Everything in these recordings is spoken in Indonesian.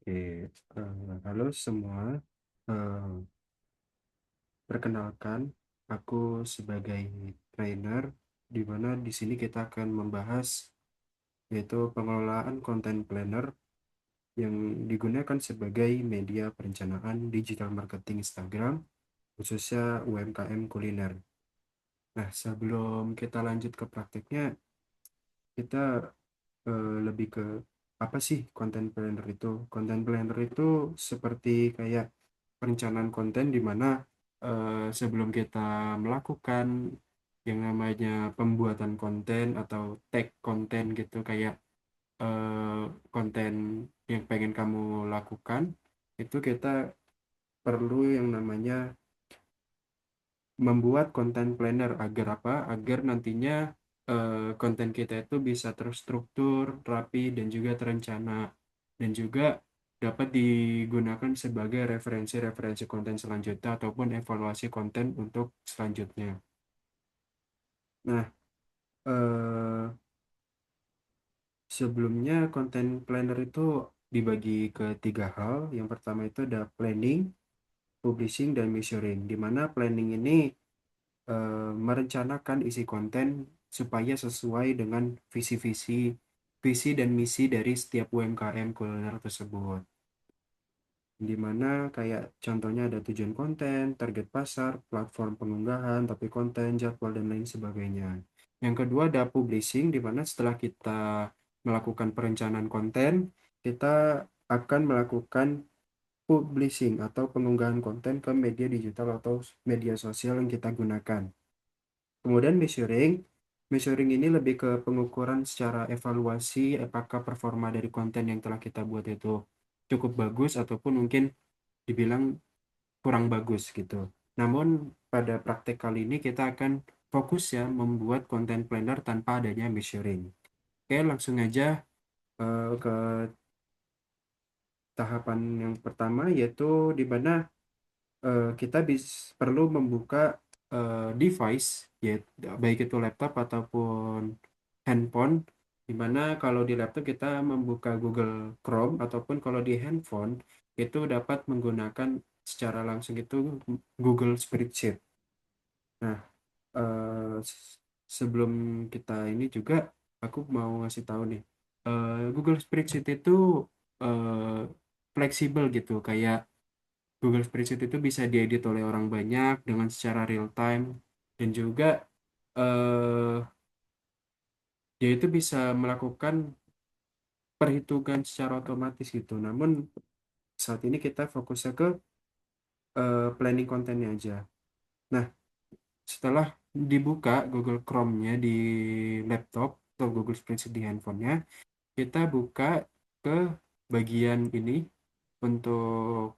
Oke, halo semua. Eh, Perkenalkan, aku sebagai trainer, di mana di sini kita akan membahas yaitu pengelolaan konten planner yang digunakan sebagai media perencanaan digital marketing Instagram, khususnya UMKM kuliner. Nah, sebelum kita lanjut ke prakteknya, kita lebih ke apa sih konten planner itu? Konten planner itu seperti kayak perencanaan konten di mana sebelum kita melakukan yang namanya pembuatan konten atau tag konten gitu kayak konten yang pengen kamu lakukan itu kita perlu yang namanya membuat konten planner agar apa? Agar nantinya konten kita itu bisa terstruktur, rapi, dan juga terencana. Dan juga dapat digunakan sebagai referensi-referensi konten selanjutnya ataupun evaluasi konten untuk selanjutnya. Nah, eh, sebelumnya konten planner itu dibagi ke tiga hal. Yang pertama itu ada planning, publishing, dan measuring. Di mana planning ini merencanakan isi konten supaya sesuai dengan visi dan misi dari setiap UMKM kuliner tersebut. Di mana kayak contohnya ada tujuan konten, target pasar, platform pengunggahan, topik konten, jadwal, dan lain sebagainya. Yang kedua ada publishing, di mana setelah kita melakukan perencanaan konten, kita akan melakukan publishing atau pengunggahan konten ke media digital atau media sosial yang kita gunakan. Kemudian measuring ini lebih ke pengukuran secara evaluasi apakah performa dari konten yang telah kita buat itu cukup bagus ataupun mungkin dibilang kurang bagus gitu. Namun pada praktek kali ini kita akan fokus ya membuat konten planner tanpa adanya measuring. Oke, langsung aja ke tahapan yang pertama yaitu di mana kita perlu membuka device ya baik itu laptop ataupun handphone di mana kalau di laptop kita membuka Google Chrome ataupun kalau di handphone itu dapat menggunakan secara langsung itu Google Spreadsheet. Nah, sebelum kita ini juga aku mau ngasih tahu nih, Google Spreadsheet itu eh, fleksibel gitu kayak Google Spreadsheet itu bisa diedit oleh orang banyak dengan secara real time dan juga eh, dia itu bisa melakukan perhitungan secara otomatis gitu. Namun saat ini kita fokusnya ke planning kontennya aja. Nah, setelah dibuka Google Chrome-nya di laptop atau Google Spreadsheet di handphonenya, kita buka ke bagian ini untuk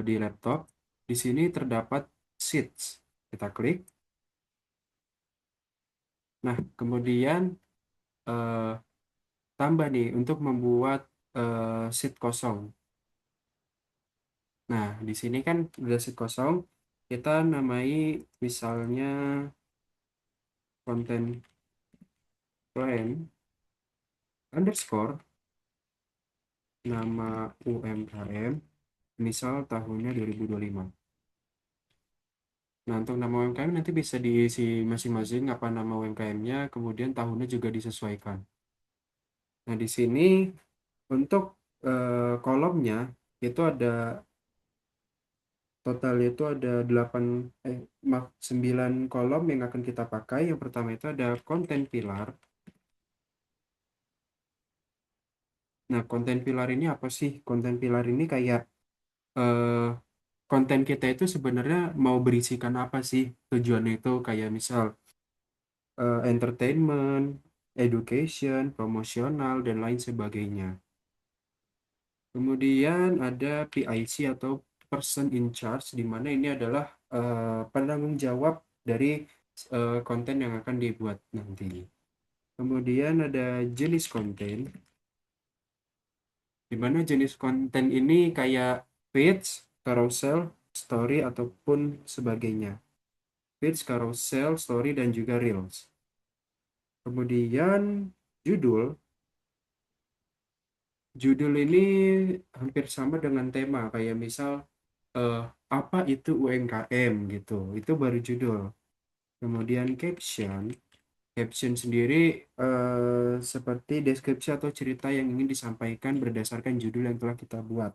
di laptop. Di sini terdapat Sheets. Kita klik. Nah, kemudian eh, tambah nih untuk membuat sheet kosong. Nah, di sini kan udah sheet kosong, kita namai misalnya konten plan underscore nama UMKM, misal tahunnya 2025. Nah, untuk nama UMKM nanti bisa diisi masing-masing apa nama UMKM-nya, kemudian tahunnya juga disesuaikan. Nah, di sini untuk kolomnya itu ada total itu ada 9 kolom yang akan kita pakai. Yang pertama itu ada konten pilar. Nah, konten pilar ini apa sih? Konten pilar ini kayak eh, konten kita itu sebenarnya mau berisikan apa sih? Tujuannya itu kayak misal entertainment, education, promosional, dan lain sebagainya. Kemudian ada PIC atau person in charge, di mana ini adalah penanggung jawab dari konten yang akan dibuat nanti. Kemudian ada jenis konten, di mana jenis konten ini kayak page, carousel, story, ataupun sebagainya. Page, carousel, story, dan juga reels. Kemudian judul, Judul ini hampir sama dengan tema, kayak misal eh, apa itu UMKM gitu, itu baru judul. Kemudian caption sendiri seperti deskripsi atau cerita yang ingin disampaikan berdasarkan judul yang telah kita buat.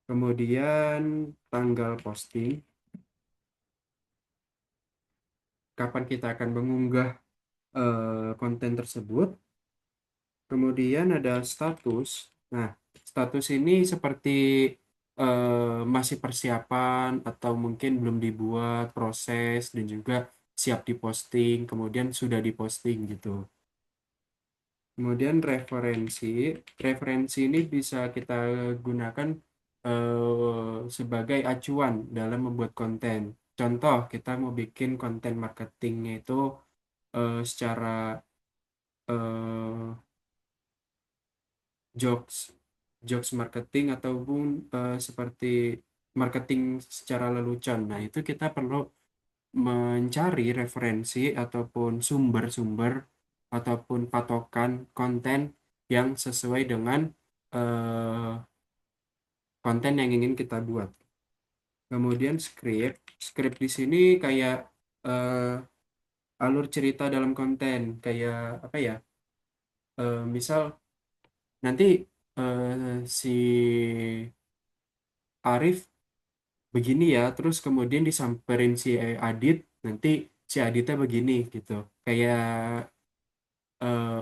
Kemudian tanggal posting, kapan kita akan mengunggah konten tersebut. Kemudian ada status. Nah, status ini seperti masih persiapan atau mungkin belum dibuat proses dan juga siap diposting, kemudian sudah diposting gitu. Kemudian referensi ini bisa kita gunakan sebagai acuan dalam membuat konten. Contoh, kita mau bikin konten marketingnya itu secara eh, jokes jokes marketing ataupun seperti marketing secara lelucon. Nah, itu kita perlu mencari referensi ataupun sumber-sumber ataupun patokan konten yang sesuai dengan eh, konten yang ingin kita buat. Kemudian script di sini kayak alur cerita dalam konten, kayak apa ya? Misal nanti si Arif begini ya, terus kemudian disamperin si Adit, nanti si Aditnya begini gitu, kayak eh,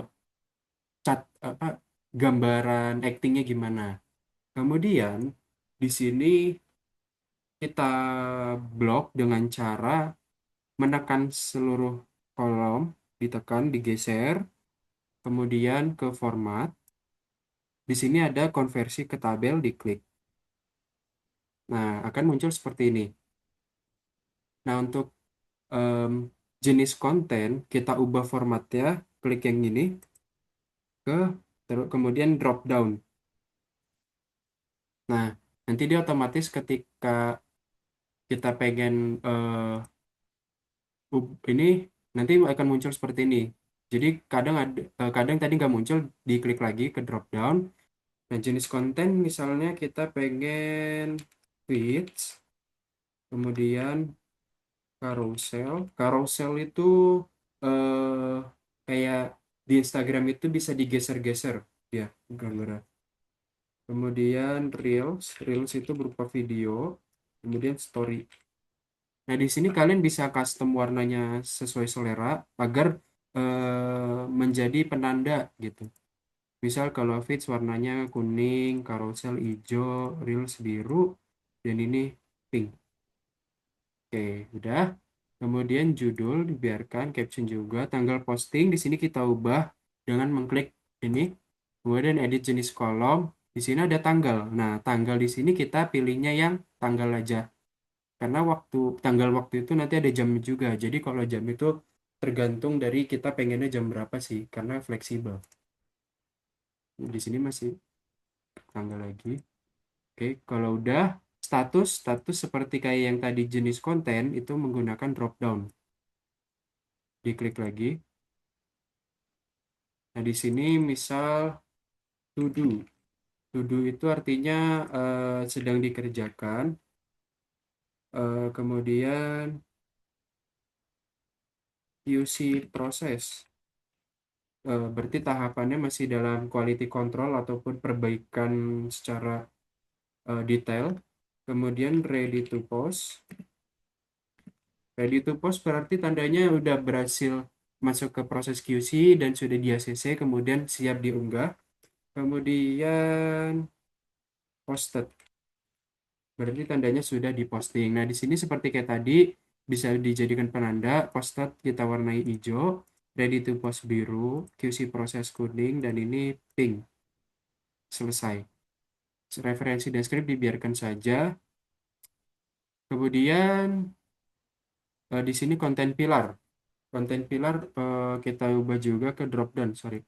cat apa, gambaran aktingnya gimana. Kemudian di sini kita blok dengan cara menekan seluruh kolom, ditekan, digeser, kemudian ke format. Di sini ada konversi ke tabel, diklik. Nah, akan muncul seperti ini. Nah, untuk em, jenis konten, kita ubah formatnya, klik yang ini, ke kemudian drop down. Nah, nanti dia otomatis ketika kita pengen ini, nanti akan muncul seperti ini. Jadi kadang tadi nggak muncul, diklik lagi ke drop down. Nah, jenis konten misalnya kita pengen feeds, kemudian carousel. Carousel itu eh, kayak di Instagram itu bisa digeser-geser ya gambar. Kemudian reels itu berupa video, kemudian story. Nah, di sini kalian bisa custom warnanya sesuai selera agar menjadi penanda gitu. Misal kalau feeds warnanya kuning, carousel hijau, reels biru, dan ini pink. Oke, udah. Kemudian judul dibiarkan, caption juga, tanggal posting di sini kita ubah dengan mengklik ini. Kemudian edit jenis kolom. Di sini ada tanggal. Nah, tanggal di sini kita pilihnya yang tanggal aja. Karena tanggal waktu itu nanti ada jam juga. Jadi kalau jam itu tergantung dari kita pengennya jam berapa sih, karena fleksibel. Di sini masih tanggal lagi. Oke, kalau udah status seperti kayak yang tadi jenis konten itu menggunakan drop down. Diklik lagi. Nah, di sini misal to do. To do itu artinya sedang dikerjakan. Kemudian QC proses. Berarti tahapannya masih dalam quality control ataupun perbaikan secara detail. Kemudian ready to post. Ready to post berarti tandanya udah berhasil masuk ke proses QC dan sudah di ACC, kemudian siap diunggah. Kemudian posted. Berarti tandanya sudah diposting. Nah, di sini seperti kayak tadi bisa dijadikan penanda, posted kita warnai hijau, ready to post biru, QC proses kuning, dan ini pink. Selesai. Referensi dan script dibiarkan saja. Kemudian di sini konten pilar. Konten pilar kita ubah juga ke drop down, sorry.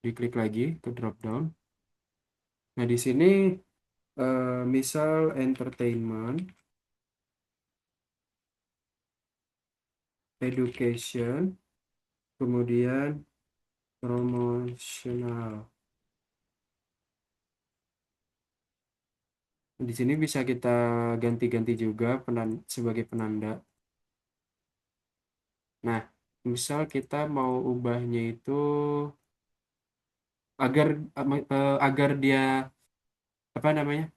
Diklik lagi ke drop down. Nah, di sini misal entertainment, education, kemudian promotional. Di sini bisa kita ganti-ganti juga sebagai penanda. Nah, misal kita mau ubahnya itu agar agar dia apa namanya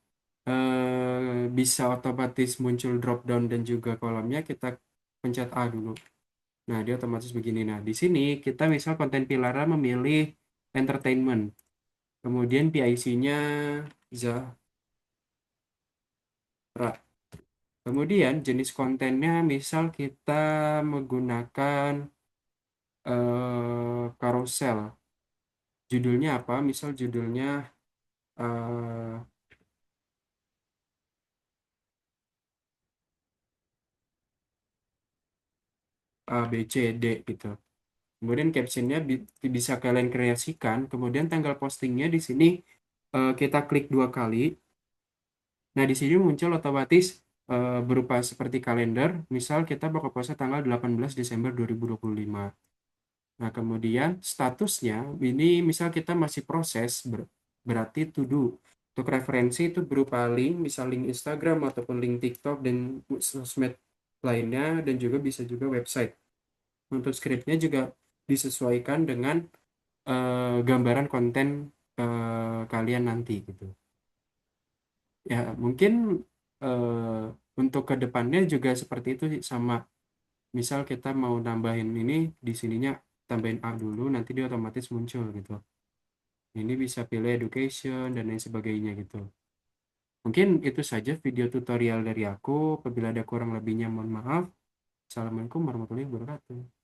bisa otomatis muncul drop down dan juga kolomnya, kita pencet A dulu. Nah, dia otomatis begini. Nah, di sini kita misal konten pilarnya memilih entertainment. Kemudian PIC-nya Zahra. Kemudian jenis kontennya misal kita menggunakan carousel. Judulnya apa? Misal judulnya eh, A, B, C, D gitu. Kemudian captionnya bisa kalian kreasikan. Kemudian tanggal postingnya di sini kita klik 2 kali. Nah, di sini muncul otomatis berupa seperti kalender. Misal kita bakal post tanggal 18 Desember 2025. Nah, kemudian statusnya ini misal kita masih proses, berarti to do. Untuk referensi itu berupa link, misal link Instagram ataupun link TikTok dan sosmed lainnya, dan juga bisa juga website. Untuk skripnya juga disesuaikan dengan gambaran konten kalian nanti gitu. Ya, mungkin untuk kedepannya juga seperti itu sih, sama. Misal kita mau nambahin ini, di sininya tambahin A dulu, nanti dia otomatis muncul gitu. Ini bisa pilih education dan lain sebagainya gitu. Mungkin itu saja video tutorial dari aku. Apabila ada kurang lebihnya mohon maaf. Assalamualaikum warahmatullahi wabarakatuh.